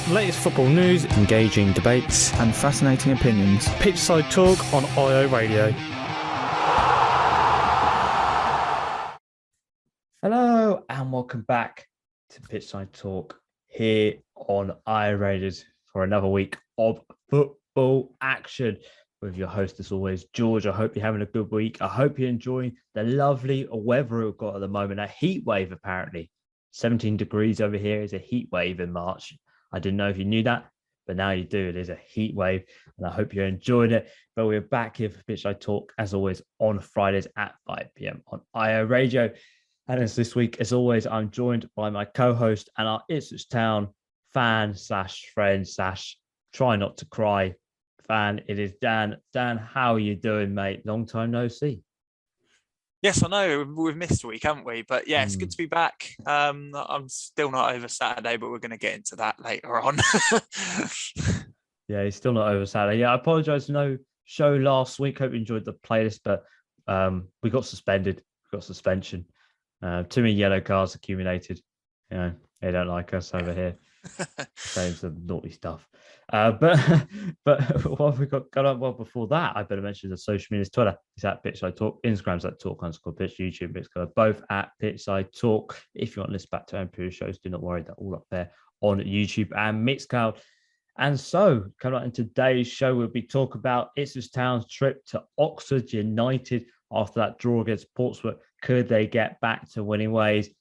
Latest football news, engaging debates, and fascinating opinions. Pitchside Talk on IO Radio. Hello and welcome back to Pitchside Talk here on IO Radio for another week of football action with your host as always, George. I hope you're having a good week. I hope you're enjoying the lovely weather we've got at the moment. A heat wave apparently. 17 degrees over here is a heat wave in March. I didn't know if you knew that, but now you do. It is a heat wave, and I hope you're enjoying it. But we're back here for Pitchside Talk, as always, on Fridays at 5 p.m. on IO Radio. And as this week, as always, I'm joined by my co-host and our Ipswich Town fan / friend / try not to cry fan. It is Dan. Dan, how are you doing, mate? Long time no see. Yes, I know we've missed a week, haven't we? But yeah, it's good to be back. I'm still not over Saturday, but we're going to get into that later on. Yeah, he's still not over Saturday. Yeah, I apologise. No show last week. Hope you enjoyed the playlist, but we got suspended. We got suspension. Too many yellow cards accumulated. You know, they don't like us over here. Saying some naughty stuff. But what have we got up? Well, before that, I better mention the social medias. Twitter is at Pitchside Talk. Instagram's at Talk_Pitch. YouTube is both at Pitchside Talk. If you want to listen back to our previous shows, do not worry, they're all up there on YouTube and Mixcloud. And so, coming up in today's show, we'll be talking about Ipswich Town's trip to Oxford United after that draw against Portsmouth. Could they get back to winning ways?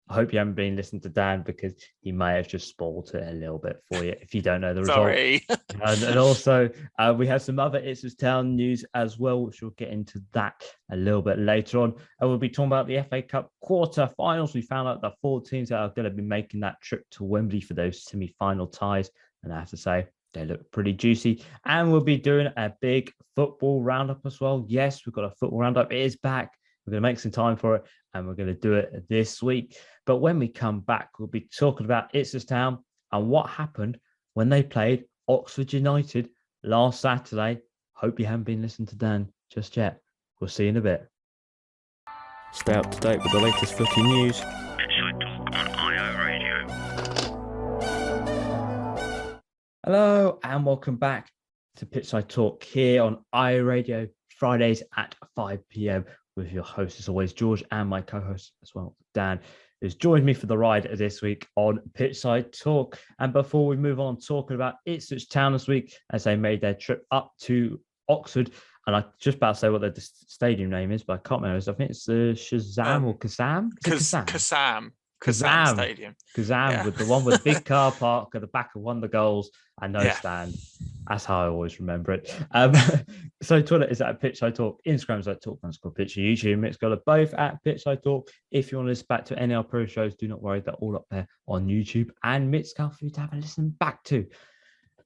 I hope you haven't been listening to Dan because he may have just spoiled it a little bit for you if you don't know the result. Sorry. and also, we have some other Ipswich Town news as well, which we'll get into that a little bit later on. And we'll be talking about the FA Cup quarter-finals. We found out the 4 teams that are going to be making that trip to Wembley for those semi-final ties. And I have to say, they look pretty juicy. And we'll be doing a big football roundup as well. Yes, we've got a football roundup. It is back. We're going to make some time for it, and we're going to do it this week. But when we come back, we'll be talking about Ipswich Town and what happened when they played Oxford United last Saturday. Hope you haven't been listening to Dan just yet. We'll see you in a bit. Stay up to date with the latest footy news. Pitchside Talk on IO Radio. Hello, and welcome back to Pitchside Talk here on IO Radio, Fridays at 5 p.m. with your host, as always, George, and my co-host as well, Dan, who's joined me for the ride this week on Pitchside Talk. And before we move on talking about Ipswich Town this week, as they made their trip up to Oxford, and I just about to say what the stadium name is, but I can't remember. I think it's Shazam or Kazam? Kazam Stadium. Kazam, yeah. With the one with the big car park at the back of one of the goals and no stand. That's how I always remember it. So Twitter is at Pitchside Talk, Instagram's at Talk_Pitch, YouTube, Mixcloud, both at Pitchside Talk. If you want to listen back to any of our pro shows, do not worry, they're all up there on YouTube and Mixcloud for you to have a listen back to.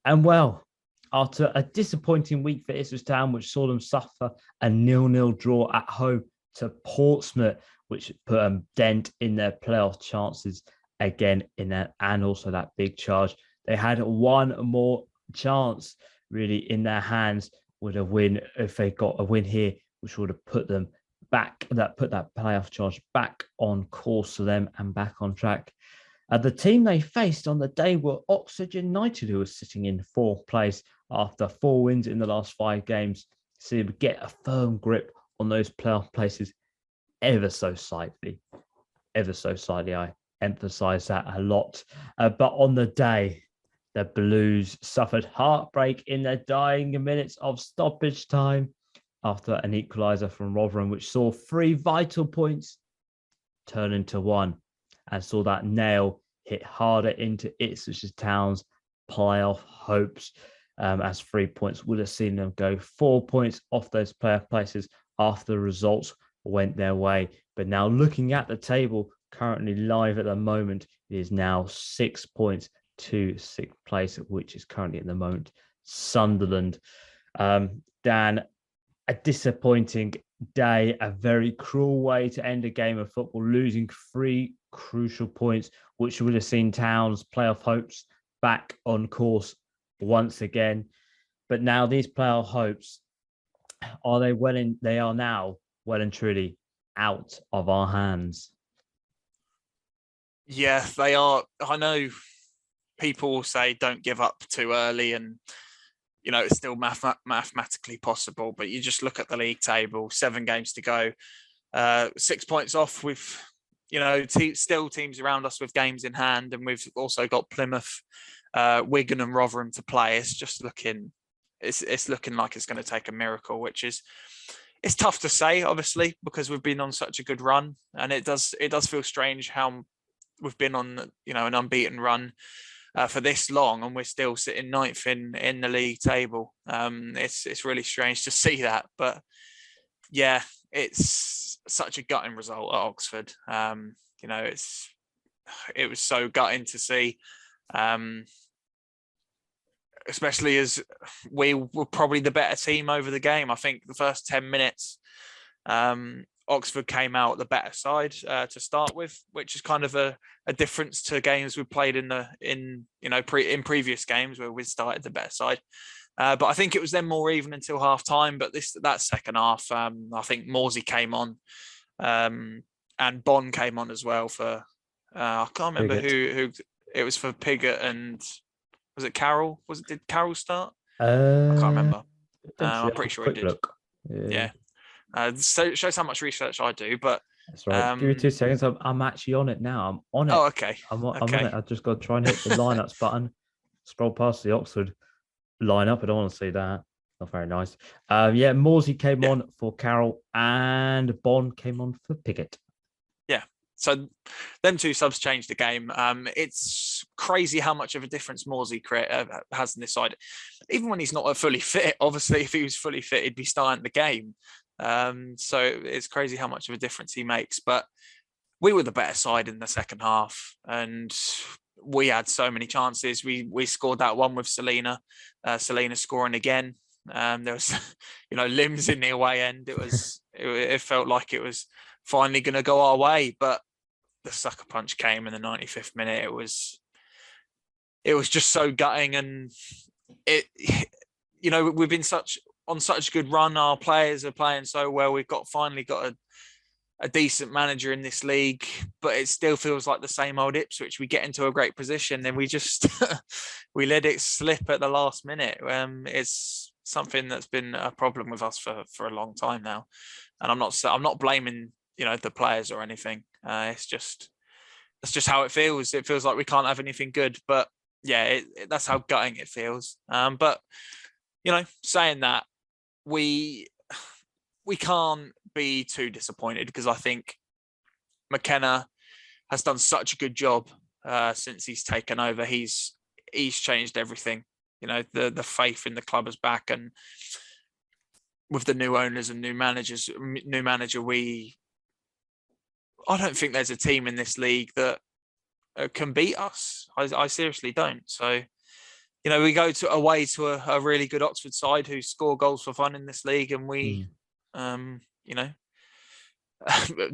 And well, after a disappointing week for Ipswich Town, which saw them suffer a 0-0 draw at home to Portsmouth, which put a dent in their playoff chances again in that, and also that big charge. They had one more chance really in their hands with a win. If they got a win here, which would have put them back, put that playoff charge back on course for them and back on track. The team they faced on the day were Oxford United, who was sitting in 4th place after 4 wins in the last 5 games. So they would get a firm grip on those playoff places ever so slightly. I emphasize that a lot. But on the day, the Blues suffered heartbreak in the dying minutes of stoppage time after an equaliser from Rotherham, which saw 3 vital points turn into 1 and saw that nail hit harder into Ipswich Town's playoff hopes, as 3 points would have seen them go 4 points off those playoff places after the results went their way. But now looking at the table, currently live at the moment, it is now 6 points to 6th place, which is currently at the moment Sunderland. Dan, a disappointing day, a very cruel way to end a game of football, losing 3 crucial points, which would have seen Town's playoff hopes back on course once again. But now these playoff hopes, they are now well and truly out of our hands. Yeah, they are. I know people will say don't give up too early, and it's still mathematically possible. But you just look at the league table, 7 games to go, 6 points off with still teams around us with games in hand, and we've also got Plymouth, Wigan, and Rotherham to play. It's just looking, it's looking like it's going to take a miracle, which is it's tough to say, obviously, because we've been on such a good run, and it does feel strange how we've been on an unbeaten run for this long, and we're still sitting 9th in the league table. It's really strange to see that, but yeah, it's such a gutting result at Oxford. It was so gutting to see, especially as we were probably the better team over the game. I think the first 10 minutes, Oxford came out the better side to start with, which is kind of a difference to games we played in previous games where we started the better side. But I think it was then more even until half time. But that second half, I think Morsey came on, and Bond came on as well for I can't remember who it was for. Pigott, and was it Carroll? Did Carroll start? I can't remember. I'm pretty sure he did. Look. Yeah. So it shows how much research I do, but that's right. Give me 2 seconds. I'm actually on it now. I'm on it. Oh, okay. I'm on it. I've just got to try and hit the lineups button. Scroll past the Oxford lineup. I don't want to see that. Not very nice. Morsey came on for Carroll, and Bond came on for Pigott. Yeah. So them 2 subs changed the game. It's crazy how much of a difference Morsey has in this side. Even when he's not fully fit, obviously, if he was fully fit, he'd be starting the game. So it's crazy how much of a difference he makes. But we were the better side in the second half, and we had so many chances. We scored that one with Selena scoring again. There was, limbs in the away end. It felt like it was finally going to go our way, but the sucker punch came in the 95th minute. It was just so gutting, and we've been on such a good run. Our players are playing so well. We've finally got a decent manager in this league, but it still feels like the same old Ipswich. We get into a great position, and we just we let it slip at the last minute. It's something that's been a problem with us for a long time now, and I'm not blaming the players or anything. That's just how it feels. It feels like we can't have anything good, but yeah, that's how gutting it feels. But saying that, we can't be too disappointed, because I think McKenna has done such a good job since he's taken over. He's changed everything. The faith in the club is back, and with the new owners and new manager, I don't think there's a team in this league that can beat us. I seriously don't. So, we go away to a really good Oxford side who score goals for fun in this league, and we,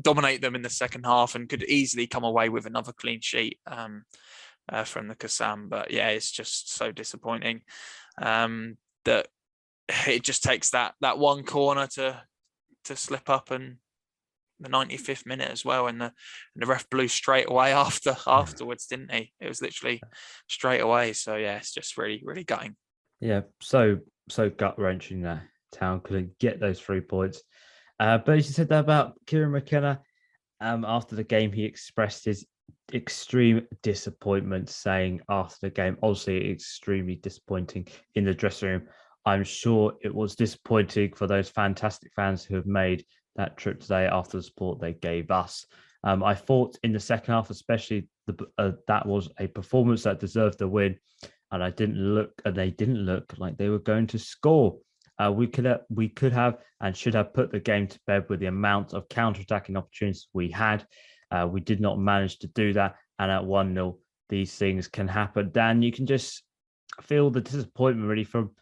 dominate them in the second half and could easily come away with another clean sheet from the Kassam. But yeah, it's just so disappointing that it just takes that one corner to slip up, and the 95th minute as well, and the ref blew straight away afterwards, didn't he? It was literally straight away. So yeah, it's just really, really gutting. Yeah, so gut wrenching that Town couldn't get those 3 points. But as you said that about Kieran McKenna, after the game, he expressed his extreme disappointment, saying after the game, obviously extremely disappointing in the dressing room. I'm sure it was disappointing for those fantastic fans who have made that trip today after the support they gave us. I thought in the second half, especially, that was a performance that deserved the win, and they didn't look like they were going to score. We could have and should have put the game to bed with the amount of counter-attacking opportunities we had. We did not manage to do that, and at 1-0, these things can happen. Dan, you can just feel the disappointment really from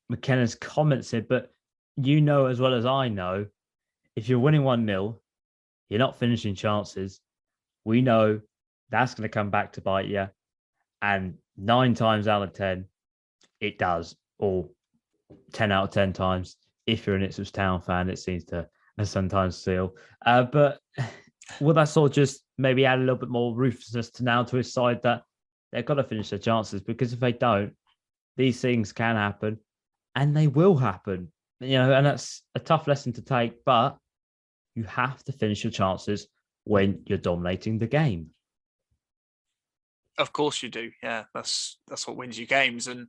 McKenna's comments here, but as well as I know, if you're winning 1-0, you're not finishing chances. We know that's going to come back to bite you. And 9 times out of 10, it does. Or 10 out of 10 times, if you're an Ipswich Town fan, it seems to sometimes seal. But will that sort of just maybe add a little bit more ruthlessness to his side, that they've got to finish their chances, because if they don't, these things can happen, and they will happen. And that's a tough lesson to take, but you have to finish your chances when you're dominating the game. Of course you do. Yeah, that's what wins you games. And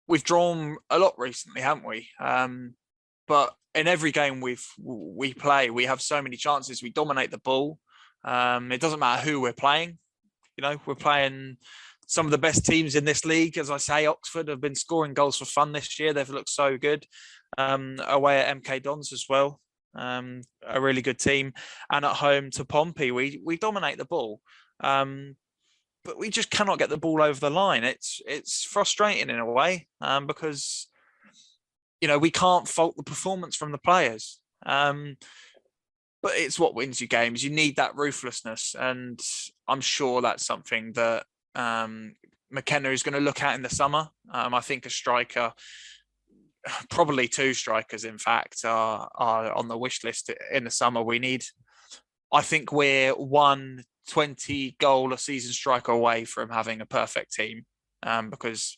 we've drawn a lot recently, haven't we? But in every game we play, we have so many chances. We dominate the ball. It doesn't matter who we're playing. We're playing some of the best teams in this league. As I say, Oxford have been scoring goals for fun this year. They've looked so good. Away at MK Dons as well. A really good team. And at home to Pompey, we dominate the ball. But we just cannot get the ball over the line. It's frustrating in a way, because we can't fault the performance from the players. But it's what wins you games. You need that ruthlessness, and I'm sure that's something that McKenna is going to look at in the summer. I think a striker, probably two strikers, in fact, are on the wish list in the summer. I think we're 20 goal a season striker away from having a perfect team, because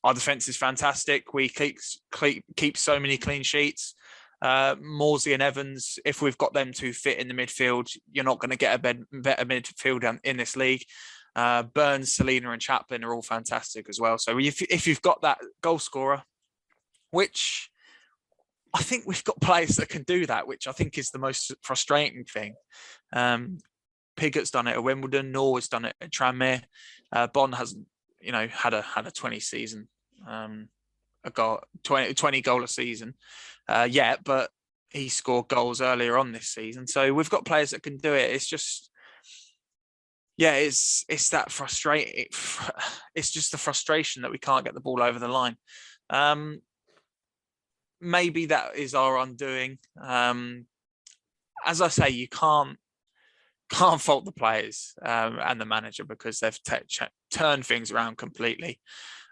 our defense is fantastic. We keep so many clean sheets. Morsey and Evans, if we've got them two fit in the midfield, you're not going to get a better midfield in this league. Burns, Selena and Chaplin are all fantastic as well. So if you've got that goal scorer, which I think we've got players that can do that, which I think is the most frustrating thing. Piggott's done it at Wimbledon. Norwood's done it at Tranmere. Bond hasn't, had a 20 season, a goal, 20 goal a season yet, but he scored goals earlier on this season. So we've got players that can do it. It's just, it's that frustrating. It's just the frustration that we can't get the ball over the line. Maybe that is our undoing. As I say, you can't fault the players and the manager, because they've turned things around completely.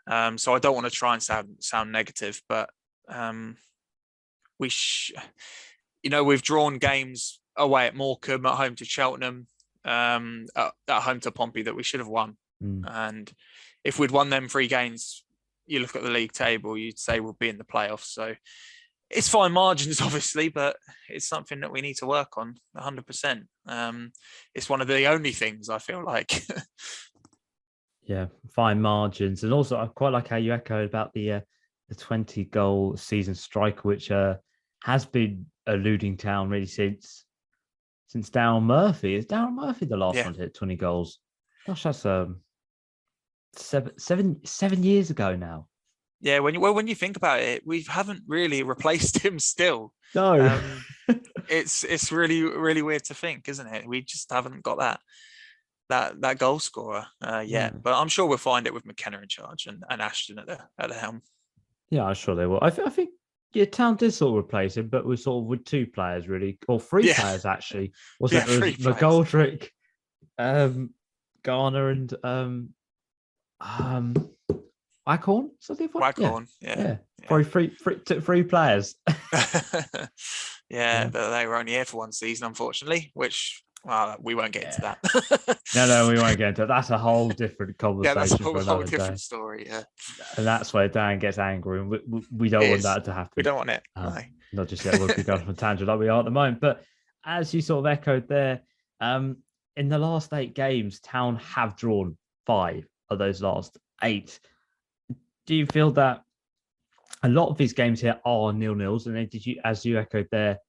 So I don't want to try and sound negative, but we've drawn games away at Morecambe, at home to Cheltenham, at home to Pompey that we should have won. And if we'd won them 3 games, you look at the league table, you'd say we'll be in the playoffs. So it's fine margins, obviously, but it's something that we need to work on 100%. It's one of the only things I feel like. Yeah, fine margins. And also, I quite like how you echoed about the 20 goal season striker, which has been eluding Town really since Darryl Murphy. Is Darryl Murphy the last one to hit 20 goals? Gosh, that's 7 years ago now. Yeah, when you think about it, we haven't really replaced him still. No. It's really, really weird to think, isn't it? We just haven't got that goal scorer yet. But I'm sure we'll find it with McKenna in charge and Ashton at the helm. Yeah, I'm sure they will. I think Town did sort of replace him, but with 2 players really, or 3 players actually. Wasn't it? It was McGoldrick, Garner, and Waghorn? Waghorn, yeah. Probably 3 players. But they were only here for 1 season, unfortunately, which, we won't get into that. No, we won't get into that. That's a whole different conversation. That's a whole day. different story, yeah. And that's where Dan gets angry, and we don't want that to happen. We don't want it. Not just yet. We'll be going from a tangent like we are at the moment. But as you sort of echoed there, in the last 8 games, Town have drawn 5 of those last 8. Do you feel that a lot of these games here are 0-0s, and then as you echoed there,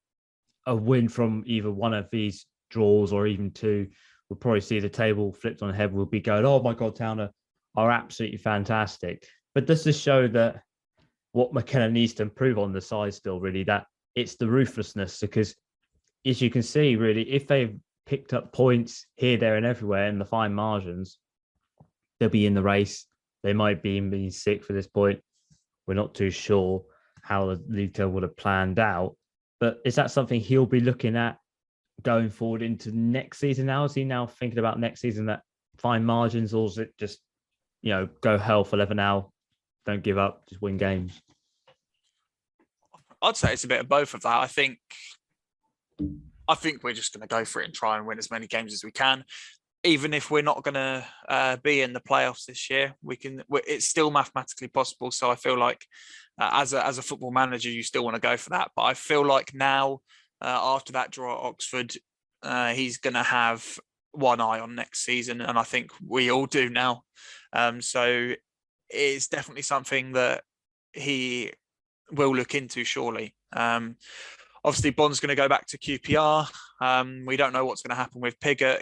a win from either one of these draws or even 2, we'll probably see the table flipped on the head. We'll be going, oh my God, Town are absolutely fantastic. But does this show that what McKenna needs to improve on the side still, really, that it's the ruthlessness? Because as you can see, really, if they've picked up points here, there and everywhere in the fine margins, they'll be in the race. They might be in being 6th for this point. We're not too sure how the league table would have planned out. But is that something he'll be looking at going forward into next season now? Is he now thinking about next season, that fine margins, or is it just, go hell for leather now, don't give up, just win games? I'd say it's a bit of both of that. I think we're just going to go for it and try and win as many games as we can. even if we're not going to be in the playoffs this year, it's still mathematically possible. So I feel like as a football manager, you still want to go for that. But I feel like now, after that draw at Oxford, he's going to have one eye on next season, and I think we all do now. So it's definitely something that he will look into, surely. Obviously, Bond's going to go back to QPR. We don't know what's going to happen with Piggott.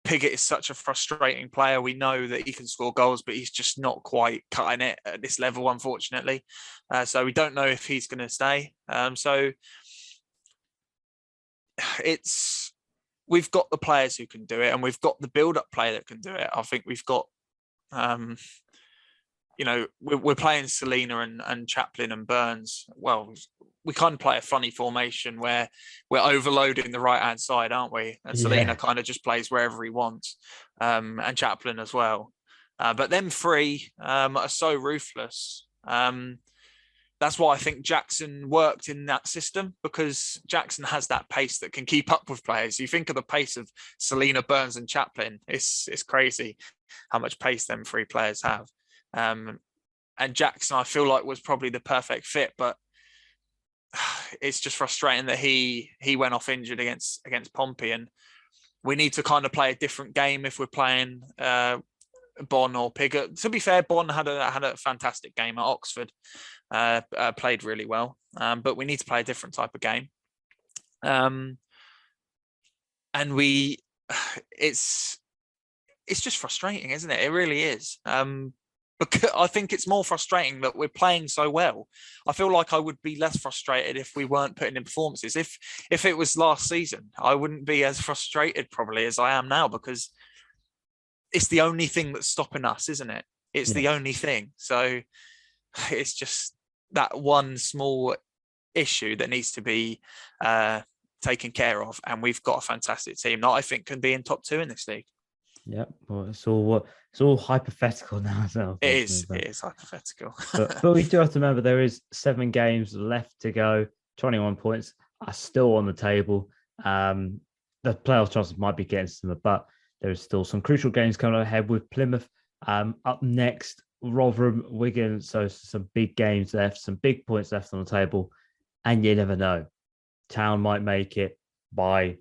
Piggott is such a frustrating player. We know that he can score goals, but he's just not quite cutting it at this level, unfortunately. So we don't know if he's going to stay. So we've got the players who can do it, and we've got the build-up player that can do it. I think we've got, we're playing Selina and Chaplin and Burns. Well, we kind of play a funny formation where we're overloading the right-hand side, aren't we? And Selina kind of just plays wherever he wants, and Chaplin as well. But them three are so ruthless. That's why I think Jackson worked in that system, because Jackson has that pace that can keep up with players. You think of the pace of Selina, Burns and Chaplin. It's crazy how much pace them three players have. And Jackson, I feel like, was probably the perfect fit, but it's just frustrating that he went off injured against Pompey, and we need to kind of play a different game if we're playing Bon or Piggott. To be fair, Bon had a fantastic game at Oxford, played really well, but we need to play a different type of game. And it's just frustrating, isn't it? It really is. Because I think it's more frustrating that we're playing so well. I feel like I would be less frustrated if we weren't putting in performances. If it was last season, I wouldn't be as frustrated probably as I am now, because it's the only thing that's stopping us, isn't it? It's the only thing. So it's just that one small issue that needs to be taken care of. And we've got a fantastic team that I think can be in top 2 in this league. Yeah, well, it's all hypothetical now as well. It is hypothetical. but we do have to remember there is 7 games left to go. 21 points are still on the table. The playoff chances might be getting some, but there's still some crucial games coming ahead with Plymouth up next, Rotherham, Wigan. So some big games left, some big points left on the table, and you never know. Town might make it by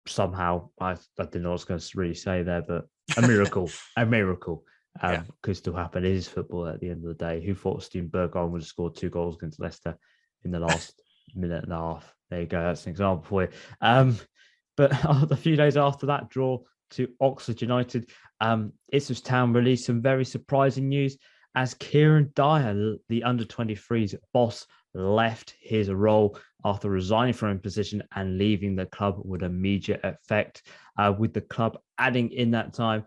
somehow. I didn't know what I was going to really say there, but a miracle, could still happen. It is football at the end of the day. Who thought Steven Bergwijn would have scored 2 goals against Leicester in the last minute and a half? There you go. That's an example for you. But a few days after that draw to Oxford United, Ipswich Town released some very surprising news as Kieran Dyer, the under-23s boss, left his role after resigning from his position and leaving the club with immediate effect. With the club adding in that time,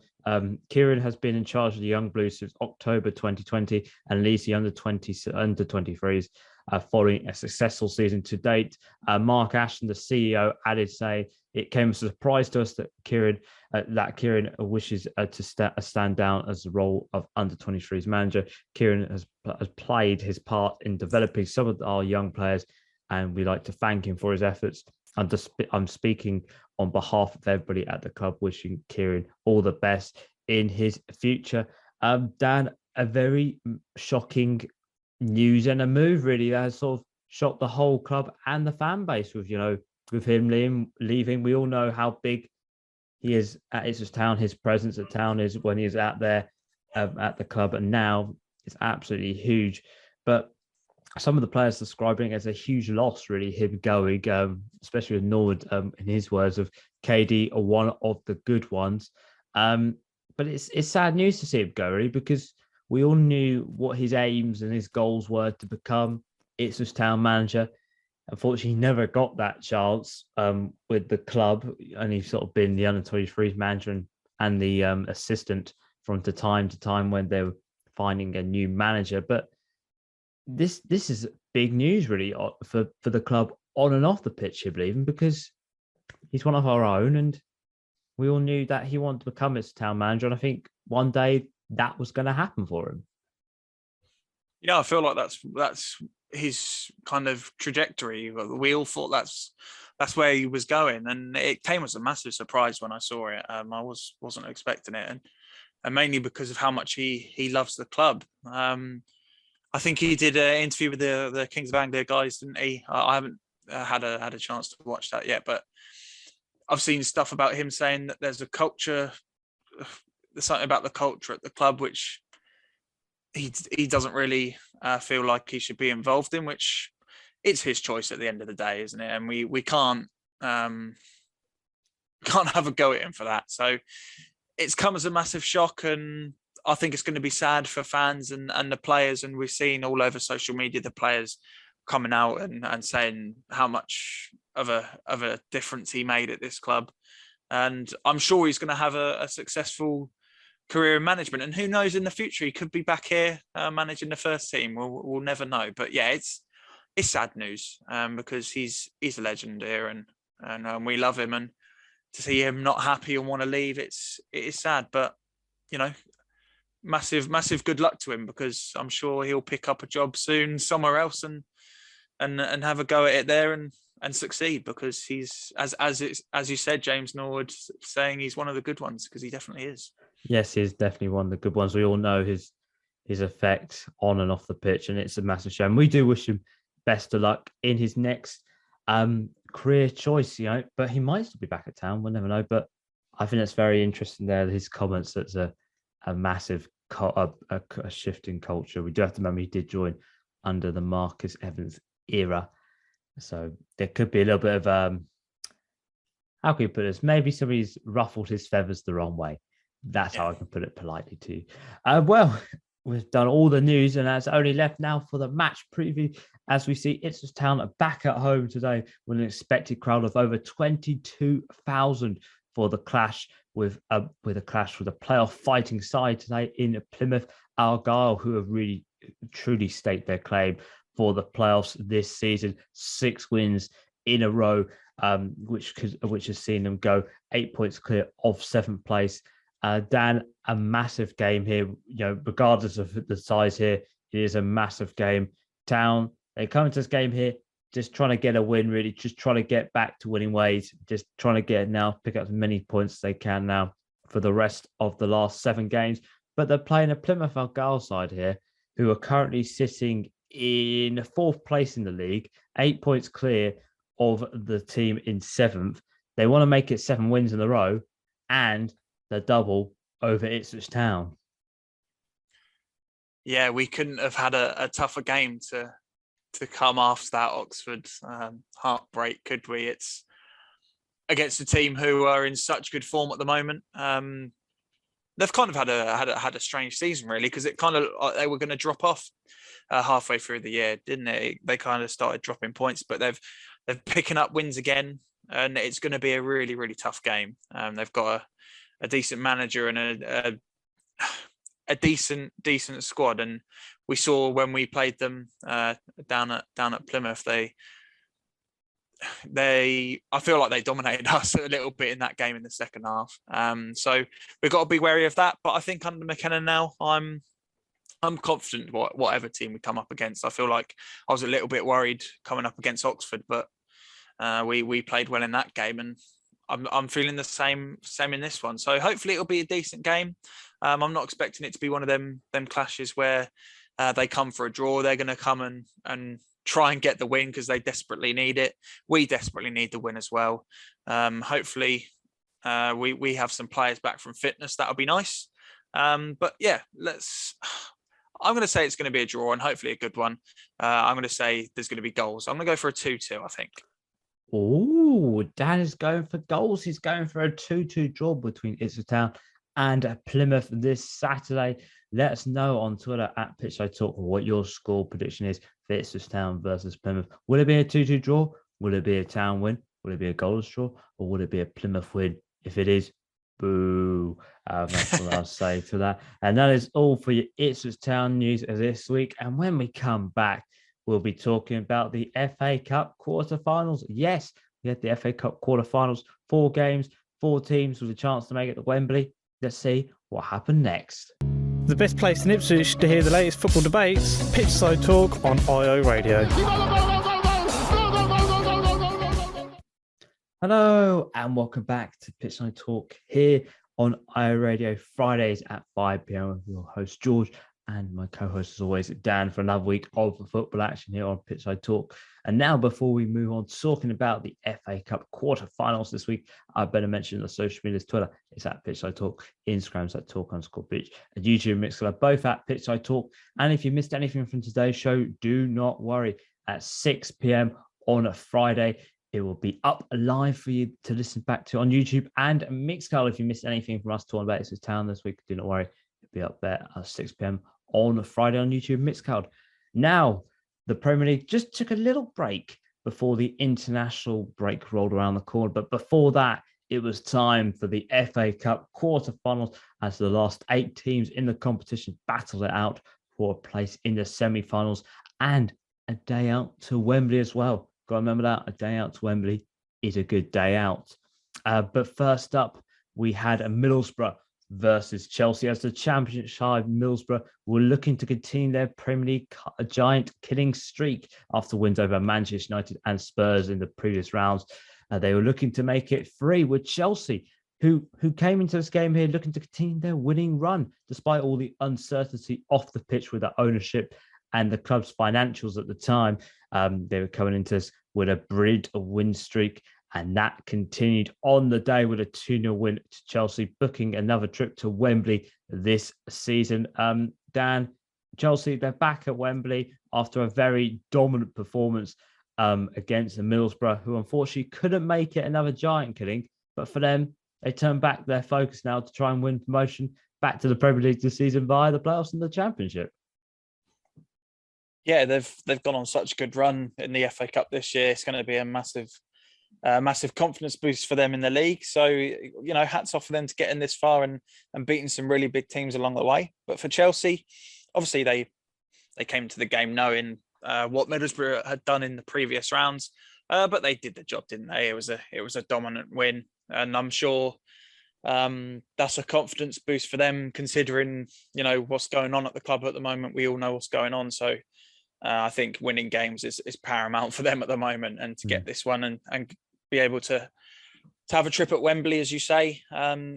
Kieran has been in charge of the Young Blues since October 2020 and leads the under-23s following a successful season to date. Mark Ashton, the CEO, added, saying, "It came as a surprise to us that Kieran wishes to stand down as the role of under-23s manager. Kieran has played his part in developing some of our young players, and we'd like to thank him for his efforts. I'm speaking on behalf of everybody at the club, wishing Kieran all the best in his future." Dan, a very shocking news and a move really that has sort of shocked the whole club and the fan base with him leaving. We all know how big he is at Ipswich Town. His presence at Town is when he's out there at the club, and now it's absolutely huge. But some of the players describing it as a huge loss, really, him going, especially with Nord, in his words, of KD are one of the good ones. But it's sad news to see him go, really, because we all knew what his aims and his goals were to become Ipswich Town manager. Unfortunately, he never got that chance with the club, and he's sort of been the under-23s manager and the assistant from time to time when they were finding a new manager. But this is big news, really, for the club on and off the pitch, I believe, because he's one of our own, and we all knew that he wanted to become its town manager. And I think one day that was going to happen for him. Yeah, I feel like that's his kind of trajectory. We all thought that's that's where he was going, and it came as a massive surprise when I saw it. I wasn't expecting it, and mainly because of how much he loves the club. I think he did an interview with the Kings of Anglia guys, didn't he? I haven't had a chance to watch that yet, but I've seen stuff about him saying that there's a culture, there's something about the culture at the club which he doesn't really feel like he should be involved in, which it's his choice at the end of the day, isn't it? And we can't have a go at him for that. So it's come as a massive shock, and I think it's going to be sad for fans and the players. And we've seen all over social media the players coming out and saying how much of a difference he made at this club. And I'm sure he's going to have a successful career in management. And who knows, in the future he could be back here managing the first team. We'll never know. But yeah, it's sad news because he's a legend here, and we love him. And to see him not happy and want to leave, it is sad. But you know, massive good luck to him, because I'm sure he'll pick up a job soon somewhere else and have a go at it there and succeed, because he's as you said, James Norwood saying he's one of the good ones, because he definitely is. Yes, he's definitely one of the good ones. We all know his effect on and off the pitch, and it's a massive shame. We do wish him best of luck in his next career choice, but he might still be back at Town. We'll never know. But I think that's very interesting there, his comments. That's a massive a shift in culture. We do have to remember he did join under the Marcus Evans era. So there could be a little bit of, how can you put this? Maybe somebody's ruffled his feathers the wrong way. That's how I can put it politely to you. Well, we've done all the news, and that's only left now for the match preview. As we see, Ipswich Town are back at home today with an expected crowd of over 22,000 for the clash with a playoff fighting side today in Plymouth Argyle, who have really truly staked their claim for the playoffs this season. 6 wins in a row, which has seen them go 8 points clear of 7th place. Dan, a massive game here. Regardless of the size here, it is a massive game. Town, they come into this game here just trying to get a win, really, just trying to get back to winning ways, just trying to pick up as many points as they can now for the rest of the last 7 games. But they're playing a Plymouth Argyle side here, who are currently sitting in 4th place in the league, 8 points clear of the team in 7th. They want to make it 7 wins in a row and the double over Ipswich Town. Yeah, we couldn't have had a tougher game to come after that Oxford heartbreak, could we? It's against a team who are in such good form at the moment. They've kind of had a strange season, really, because it kind of like they were going to drop off halfway through the year, didn't it? They kind of started dropping points, but they're picking up wins again, and it's going to be a really, really tough game. They've got a decent manager and a decent squad, and we saw when we played them down at Plymouth, I feel like they dominated us a little bit in that game in the second half. So we've got to be wary of that. But I think under McKenna now, I'm confident whatever team we come up against. I feel like I was a little bit worried coming up against Oxford, but we played well in that game, and I'm feeling the same in this one. So hopefully it'll be a decent game. I'm not expecting it to be one of them clashes where they come for a draw. They're going to come and try and get the win because they desperately need it. We desperately need the win as well. Hopefully we have some players back from fitness. That'll be nice. But yeah, I'm going to say it's going to be a draw and hopefully a good one. I'm going to say there's going to be goals. I'm going to go for a 2-2, I think. Oh, Dan is going for goals. He's going for a 2-2 draw between Ipswich Town and Plymouth this Saturday. Let us know on Twitter at Pitchside Talk what your score prediction is for Ipswich Town versus Plymouth. Will it be a 2-2 draw? Will it be a Town win? Will it be a goalless draw? Or will it be a Plymouth win? If it is, boo. That's what I'll say to that. And that is all for your Ipswich Town news this week. And when we come back, we'll be talking about the FA Cup quarterfinals. Yes, we had the FA Cup quarterfinals, 4 games, 4 teams with a chance to make it to Wembley. Let's see what happened next. The best place in Ipswich to hear the latest football debates, Pitchside Talk on IO Radio. Hello and welcome back to Pitchside Talk here on iRadio Fridays at 5 p.m. with your host George and my co-host as always Dan for another week of football action here on Pitchside Talk. And now before we move on talking about the FA Cup quarter-finals this week, I better mention the social medias. Twitter is at Pitchside Talk, Instagram's at Talk_Pitch, and YouTube and Mixcloud both at Pitchside Talk. And if you missed anything from today's show, do not worry. At 6 p.m. on a Friday, it will be up live for you to listen back to on YouTube and Mixcloud. If you missed anything from us talking about Ipswich Town this week, do not worry. It'll be up there at 6 p.m. on a Friday on YouTube and Mixcloud. Now, the Premier League just took a little break before the international break rolled around the corner. But before that, it was time for the FA Cup quarterfinals as the last 8 teams in the competition battled it out for a place in the semi-finals and a day out to Wembley as well. Got to remember that a day out to Wembley is a good day out. But first up, we had a Middlesbrough versus Chelsea as the championship side. Middlesbrough were looking to continue their Premier League giant killing streak after wins over Manchester United and Spurs in the previous rounds. They were looking to make it 3 with Chelsea, who came into this game here looking to continue their winning run despite all the uncertainty off the pitch with their ownership and the club's financials at the time. They were coming into this with a brilliant win streak, and that continued on the day with a 2-0 win to Chelsea, booking another trip to Wembley this season. Dan, Chelsea, they're back at Wembley after a very dominant performance against the Middlesbrough, who unfortunately couldn't make it another giant killing. But for them, they turn back their focus now to try and win promotion back to the Premier League this season via the playoffs and the Championship. Yeah, they've gone on such a good run in the FA Cup this year. It's going to be a massive confidence boost for them in the league. So, hats off for them to getting this far and beating some really big teams along the way. But for Chelsea, obviously they came to the game knowing what Middlesbrough had done in the previous rounds, but they did the job, didn't they? It was a dominant win, and I'm sure that's a confidence boost for them, considering what's going on at the club at the moment. We all know what's going on, so I think winning games is paramount for them at the moment, and to get this one and be able to have a trip at Wembley, as you say,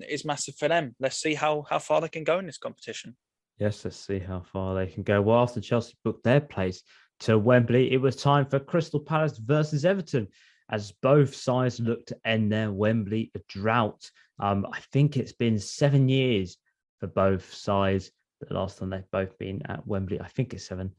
is massive for them. Let's see how far they can go in this competition. Yes, let's see how far they can go. Well, after Chelsea booked their place to Wembley, it was time for Crystal Palace versus Everton, as both sides look to end their Wembley drought. I think it's been 7 years for both sides. The last time they've both been at Wembley, I think it's 7.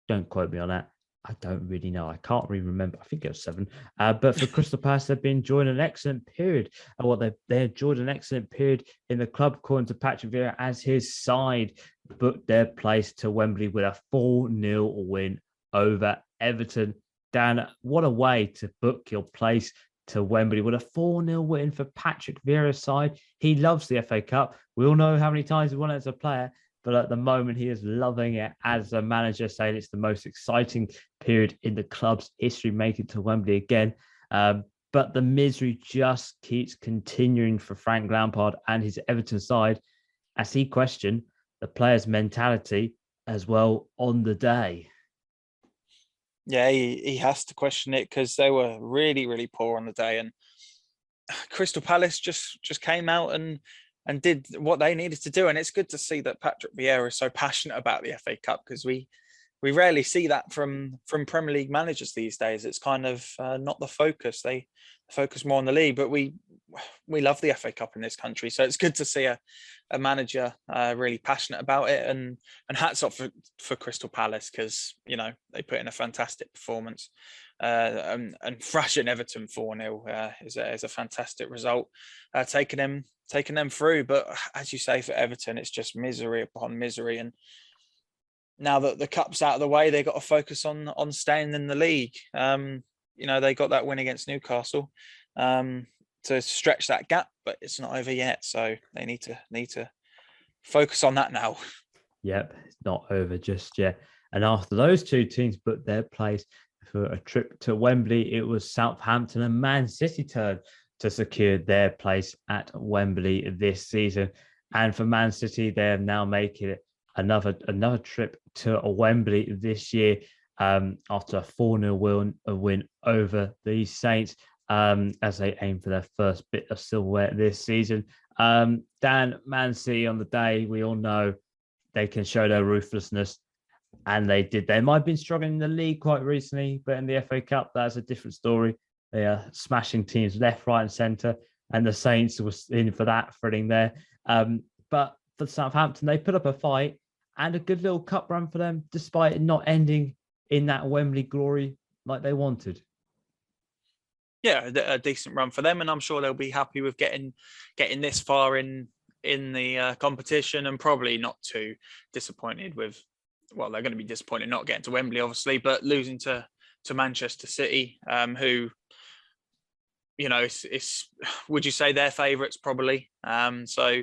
Don't quote me on that. I don't really know. I can't really remember. I think it was 7. But for Crystal Palace, they've been enjoying an excellent period. And they enjoyed an excellent period in the club, according to Patrick Vieira, as his side booked their place to Wembley with a 4-0 win over Everton. Dan, what a way to book your place to Wembley with a 4-0 win for Patrick Vieira's side. He loves the FA Cup. We all know how many times he won it as a player, but at the moment he is loving it as a manager, saying it's the most exciting period in the club's history, making it to Wembley again. But the misery just keeps continuing for Frank Lampard and his Everton side, as he questioned the players' mentality as well on the day. Yeah, he has to question it, because they were really, really poor on the day, and Crystal Palace just came out and did what they needed to do. And it's good to see that Patrick Vieira is so passionate about the FA Cup, because we rarely see that from Premier League managers these days. It's kind of not the focus. They focus more on the league, but we love the FA Cup in this country. So it's good to see a manager really passionate about it, and hats off for Crystal Palace, because they put in a fantastic performance, and thrashing Everton 4-0 is a fantastic result, taking them through. But as you say, for Everton, it's just misery upon misery. And now that the cup's out of the way, they got to focus on staying in the league. They got that win against Newcastle to stretch that gap, but it's not over yet. So they need to focus on that now. Yep, it's not over just yet. And after those two teams booked their place for a trip to Wembley, it was Southampton and Man City turn to secure their place at Wembley this season. And for Man City, they are now making it another trip to Wembley this year, after a 4-0 win over the Saints. as they aim for their first bit of silverware this season. Dan, Man City on the day, we all know they can show their ruthlessness, and they did. They might have been struggling in the league quite recently, but in the FA Cup, that's a different story. They are smashing teams left, right, and centre, and the Saints was in for that, threading there. But for Southampton, they put up a fight and a good little cup run for them, despite it not ending in that Wembley glory like they wanted. Yeah, a decent run for them, and I'm sure they'll be happy with getting this far in the competition, and probably not too disappointed with. Well, they're going to be disappointed not getting to Wembley, obviously, but losing to Manchester City, who, you know, it's would you say they're favourites? Probably. So,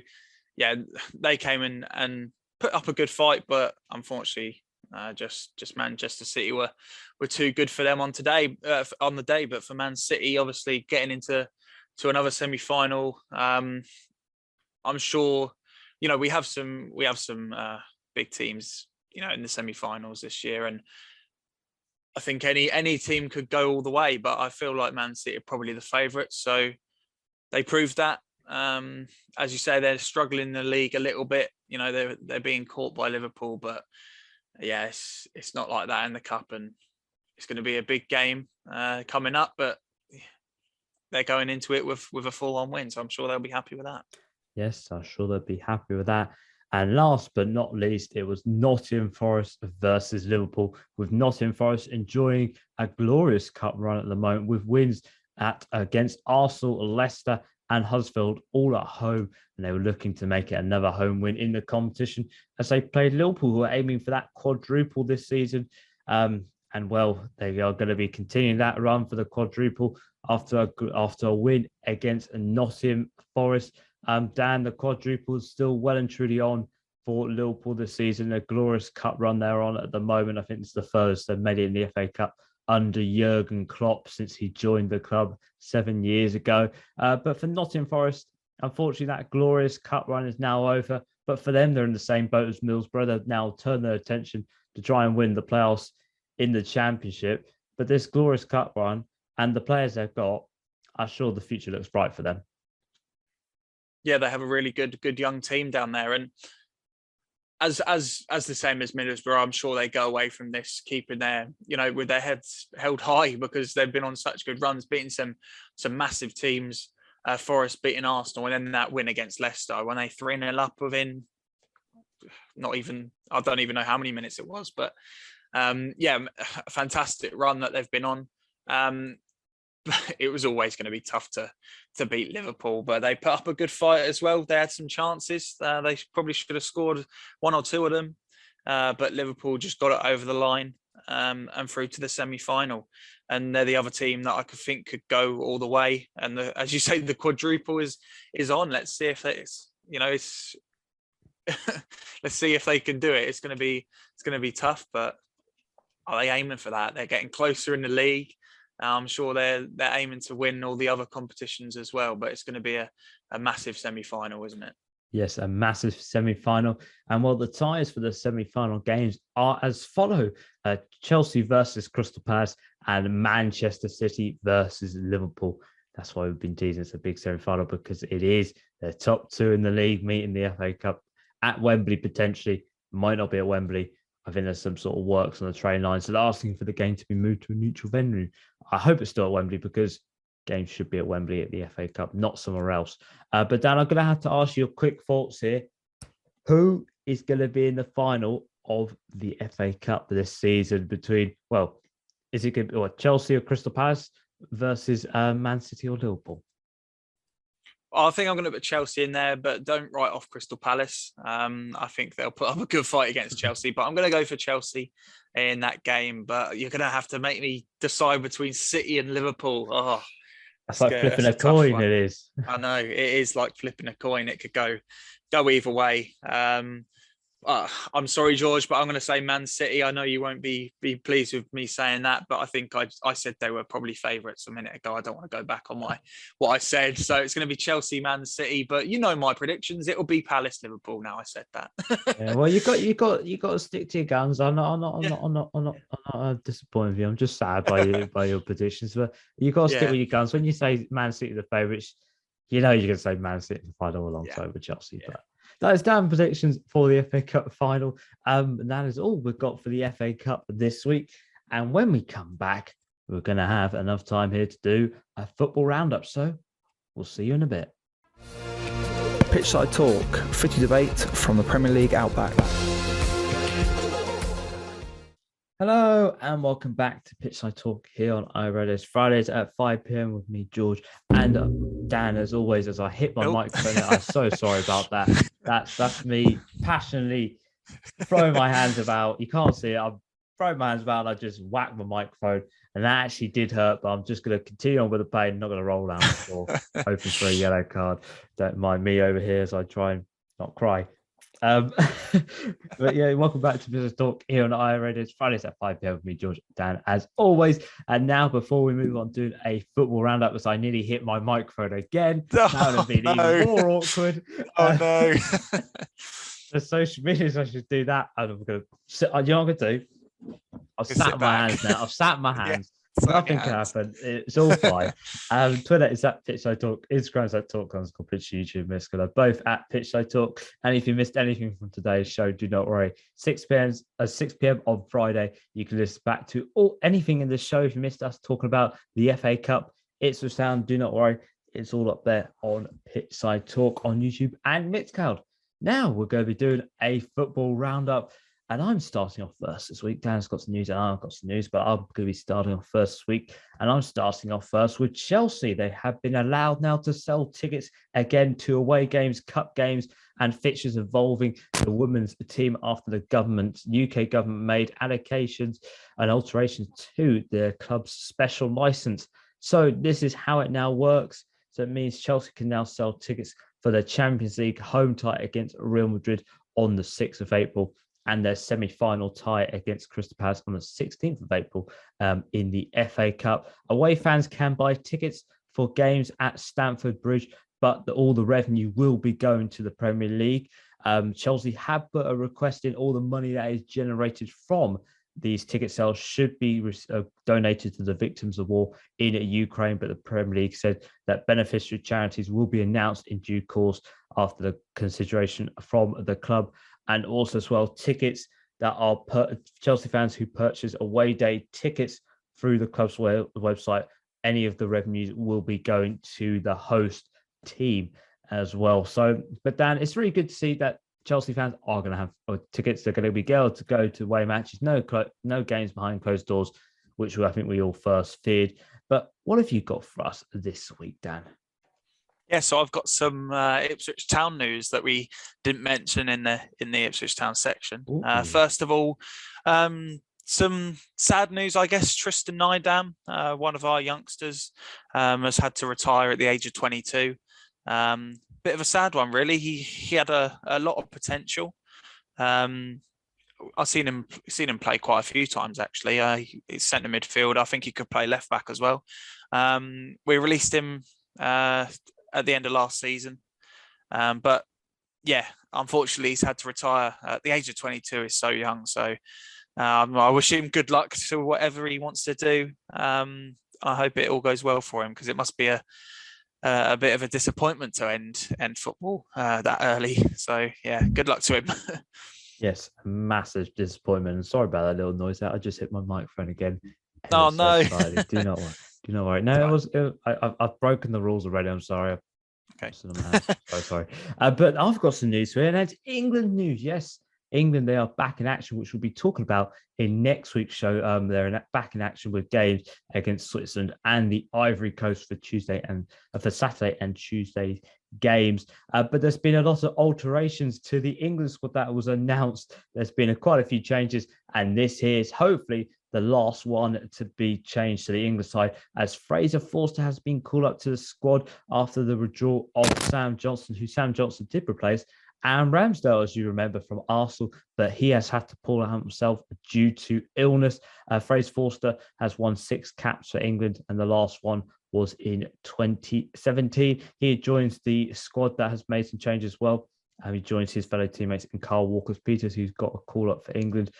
yeah, they came in and put up a good fight, but unfortunately, just Manchester City were too good for them on the day. But for Man City, obviously getting into another semi-final, I'm sure, you know, we have some big teams, you know, in the semi-finals this year, and I think any team could go all the way, but I feel like Man City are probably the favourites. So they proved that. As you say, they're struggling in the league a little bit. You know, they're being caught by Liverpool, but yeah, it's not like that in the cup, and it's going to be a big game coming up. But they're going into it with a full-on win, so I'm sure they'll be happy with that. Yes, I'm sure they'll be happy with that. And last but not least, it was Nottingham Forest versus Liverpool, with Nottingham Forest enjoying a glorious cup run at the moment, with wins against Arsenal, Leicester, and Huddersfield all at home, and they were looking to make it another home win in the competition as they played Liverpool, who are aiming for that quadruple this season. And well, they are going to be continuing that run for the quadruple after a win against Nottingham Forest. Dan, the quadruple is still well and truly on for Liverpool this season. A glorious cup run they're on at the moment. I think it's the furthest they've made it in the FA Cup under Jurgen Klopp since he joined the club 7 years ago. But for Nottingham Forest, unfortunately, that glorious cup run is now over. But for them, they're in the same boat as Middlesbrough. They've now turned their attention to try and win the playoffs in the Championship. But this glorious cup run and the players they've got, I'm sure the future looks bright for them. Yeah, they have a really good young team down there, and as the same as Middlesbrough, I'm sure they go away from this keeping their, you know, with their heads held high, because they've been on such good runs, beating some massive teams. Forest beating Arsenal, and then that win against Leicester when they 3-0 up within I don't even know how many minutes it was, but yeah, a fantastic run that they've been on. It was always going to be tough to beat Liverpool, but they put up a good fight as well. They had some chances. They probably should have scored one or two of them, but Liverpool just got it over the line and through to the semi-final. And they're the other team that I could think could go all the way. And as you say, the quadruple is on. Let's see if it's, you know, it's let's see if they can do it. It's going to be tough, but are they aiming for that? They're getting closer in the league. I'm sure they're aiming to win all the other competitions as well, but it's going to be a massive semi-final, isn't it? Yes, a massive semi-final. And well, the ties for the semi-final games are as follow: Chelsea versus Crystal Palace and Manchester City versus Liverpool. That's why we've been teasing it's a big semi-final, because it is the top two in the league meeting the FA Cup at Wembley potentially. Might not be at Wembley. I think there's some sort of works on the train line, so they're asking for the game to be moved to a neutral venue. I hope it's still at Wembley, because games should be at Wembley at the FA Cup, not somewhere else. But Dan, I'm going to have to ask you your quick thoughts here. Who is going to be in the final of the FA Cup this season between, well, is it going to be Chelsea or Crystal Palace versus Man City or Liverpool? I think I'm going to put Chelsea in there, but don't write off Crystal Palace. I think they'll put up a good fight against Chelsea, but I'm going to go for Chelsea in that game. But you're going to have to make me decide between City and Liverpool. Oh, that's like flipping a coin. It is. I know, it is like flipping a coin. It could go either way. I'm sorry, George, but I'm going to say Man City. I know you won't be pleased with me saying that, but I think I said they were probably favourites a minute ago. I don't want to go back on what I said. So it's going to be Chelsea, Man City. But you know my predictions. It will be Palace, Liverpool. Now I said that. Yeah, well, you got to stick to your guns. I'm not disappointed with you. I'm just sad by your predictions, but you got to stick with your guns. When you say Man City the favourites, you know you're going to say Man City the final alongside with Chelsea. But that is down predictions for the FA Cup final. And that is all we've got for the FA Cup this week. And when we come back, we're going to have enough time here to do a football roundup. So we'll see you in a bit. Pitchside Talk, footy debate from the Premier League Outback. Hello and welcome back to Pitchside Talk here on iRadios Fridays at 5 p.m. with me, George, and Dan. As always, as I hit my microphone, I'm so sorry about that. That's me passionately throwing my hands about. You can't see it. I'm throwing my hands about. And I just whacked my microphone, and that actually did hurt. But I'm just going to continue on with the pain. Not going to roll down the floor, hoping for a yellow card. Don't mind me over here as I try and not cry. But yeah, welcome back to Business Talk here on iRadio. It's Fridays at 5 p.m. with me, George, Dan, as always. And now, before we move on to a football roundup, as I nearly hit my microphone again, that would have been even more awkward. Oh no! The social medias, I should do that. And I'm going to sit. You know what I'm going to do? I've sat my hands now. I've sat my hands. Nothing can happen. It's all fine. Twitter is at Pitchside Talk. Instagram is at Talk_Pitch. YouTube, Miskler, both at Pitchside Talk. And if you missed anything from today's show, do not worry. 6 p.m. on Friday, you can listen back to anything in the show. If you missed us talking about the FA Cup, Ipswich Town, do not worry. It's all up there on Pitchside Talk on YouTube and Mixcloud. Now we're going to be doing a football roundup. And I'm starting off first this week. Dan's got some news and I've got some news, but I'm going to be starting off first this week. And I'm starting off first with Chelsea. They have been allowed now to sell tickets again to away games, cup games, and fixtures involving the women's team after the UK government made allocations and alterations to the club's special license. So this is how it now works. So it means Chelsea can now sell tickets for their Champions League home tie against Real Madrid on the 6th of April. And their semi-final tie against Crystal Palace on the 16th of April in the FA Cup. Away fans can buy tickets for games at Stamford Bridge, but all the revenue will be going to the Premier League. Chelsea have put a request in. All the money that is generated from these ticket sales should be donated to the victims of war in Ukraine, but the Premier League said that beneficiary charities will be announced in due course after the consideration from the club. And also as well, tickets that are Chelsea fans who purchase away day tickets through the club's website, any of the revenues will be going to the host team as well. So, but Dan, it's really good to see that Chelsea fans are going to have tickets. They're going to be able to go to away matches, no games behind closed doors, which I think we all first feared. But what have you got for us this week, Dan? Yeah, so I've got some Ipswich Town news that we didn't mention in the Ipswich Town section. First of all, some sad news, I guess. Tristan Nydam, one of our youngsters, has had to retire at the age of 22. Bit of a sad one, really. He had a lot of potential. I've seen him play quite a few times, actually. He's centre midfield. I think he could play left back as well. We released him at the end of last season. But yeah, unfortunately, he's had to retire at the age of 22. Is so young. So I wish him good luck to whatever he wants to do. I hope it all goes well for him, because it must be a bit of a disappointment to end football that early. So yeah, good luck to him. Yes, massive disappointment. And sorry about that little noise. I just hit my microphone again. Oh no! Do not worry. Do not worry. No, I've broken the rules already. I'm sorry. Okay. So sorry. But I've got some news for you, and it's England news. Yes, England, they are back in action, which we'll be talking about in next week's show. They're back in action with games against Switzerland and the Ivory Coast for Saturday and Tuesday games. But there's been a lot of alterations to the England squad that was announced. There's been quite a few changes, and this here is hopefully the last one to be changed to the English side, as Fraser Forster has been called up to the squad after the withdrawal of Sam Johnson, who Sam Johnson did replace, And Ramsdale, as you remember from Arsenal, but he has had to pull out himself due to illness. Fraser Forster has won 6 caps for England, and the last one was in 2017. He joins the squad that has made some changes as well. He joins his fellow teammates in Carl Walker-Peters, who's got a call-up for England,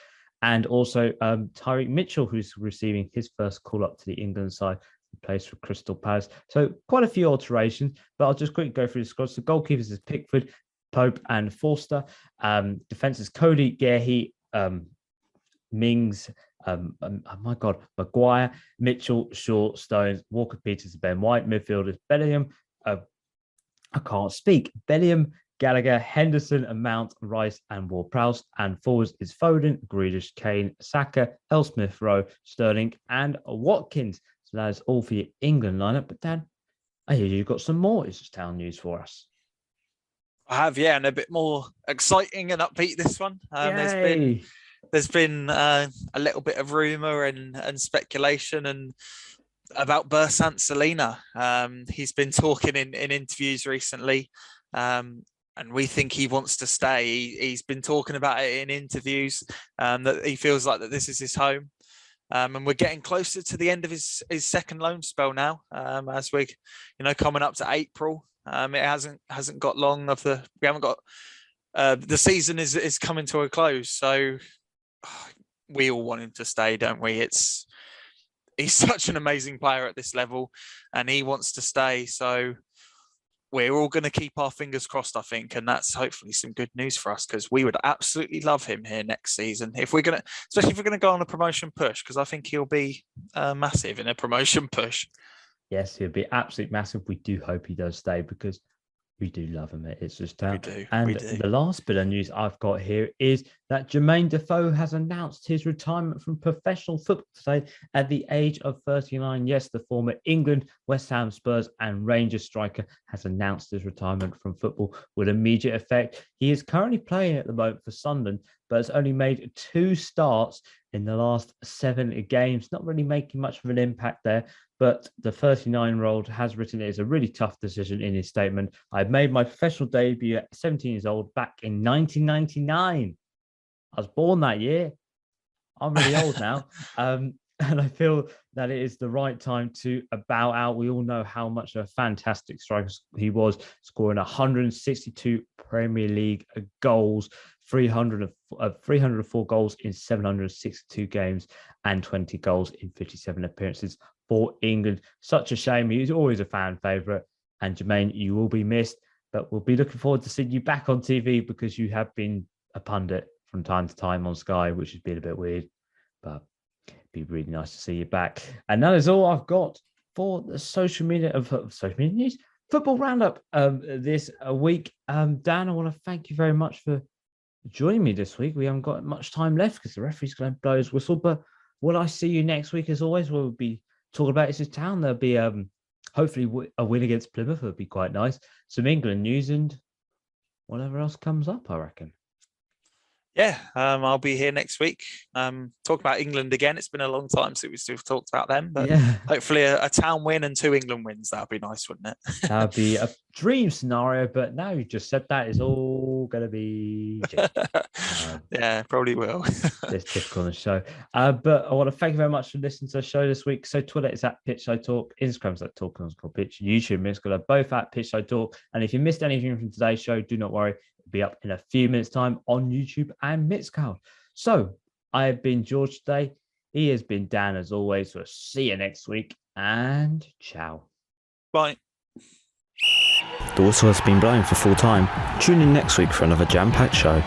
and also Tyreek Mitchell, who's receiving his first call-up to the England side, who plays for Crystal Palace. So quite a few alterations, but I'll just quickly go through the squad. So goalkeepers is Pickford, Pope and Forster. Defense is Cody, Gehi, Mings, Maguire, Mitchell, Shaw, Stones, Walker-Peters, Ben White. Midfield is Bellingham. Bellingham, Gallagher, Henderson, and Mount, Rice, and Ward-Prowse. And forwards is Foden, Grealish, Kane, Saka, Smith Rowe, Sterling, and Watkins. So that is all for your England lineup. But Dan, I hear you've got some more Ipswich Town news for us. I have, yeah, and a bit more exciting and upbeat this one. There's been a little bit of rumour and speculation and about Bersant Salina. He's been talking in interviews recently, and we think he wants to stay. He's been talking about it in interviews, that he feels like that this is his home. And we're getting closer to the end of his second loan spell now, as we're coming up to April. It hasn't got long we haven't got the season is coming to a close, so we all want him to stay, don't we? He's such an amazing player at this level, and he wants to stay. So we're all going to keep our fingers crossed, I think, and that's hopefully some good news for us, because we would absolutely love him here next season especially if we're going to go on a promotion push, because I think he'll be massive in a promotion push. Yes, he'll be absolutely massive. We do hope he does stay, because we do love him at Ipswich Town. We do. The last bit of news I've got here is that Jermaine Defoe has announced his retirement from professional football today at the age of 39. Yes, the former England, West Ham, Spurs and Rangers striker has announced his retirement from football with immediate effect. He is currently playing at the moment for Sunderland, but has only made 2 starts in the last 7 games. Not really making much of an impact there. But the 39-year-old has written it as a really tough decision in his statement. I made my professional debut at 17 years old back in 1999. I was born that year. I'm really old now. And I feel that it is the right time to bow out. We all know how much of a fantastic striker he was, scoring 162 Premier League goals, 304 goals in 762 games, and 20 goals in 57 appearances for England. Such a shame. He's always a fan favourite. And Jermaine, you will be missed, but we'll be looking forward to seeing you back on TV, because you have been a pundit from time to time on Sky, which has been a bit weird, but it'd be really nice to see you back. And that is all I've got for the social media news, football roundup this week. Dan, I want to thank you very much for joining me this week. We haven't got much time left because the referee's going to blow his whistle, but will I see you next week as always? We'll be talking about Ipswich Town. There'll be hopefully a win against Plymouth. Would be quite nice. Some England news and whatever else comes up, I reckon. Yeah, I'll be here next week. Talk about England again. It's been a long time since we've talked about them, but hopefully a Town win and 2 England wins. That would be nice, wouldn't it? That would be a dream scenario, but now you just said that is all going to be yeah, probably will. It's typical on the show. But I want to thank you very much for listening to the show this week. So Twitter is at Pitchside Talk, Instagram is at Talk_Pitch, YouTube is both at Pitchside Talk. And if you missed anything from today's show, do not worry. Be up in a few minutes' time on YouTube and Mixcloud. So I have been George today. He has been Dan as always. So see you next week and ciao. Bye. The whistle has been blown for full time. Tune in next week for another jam-packed show.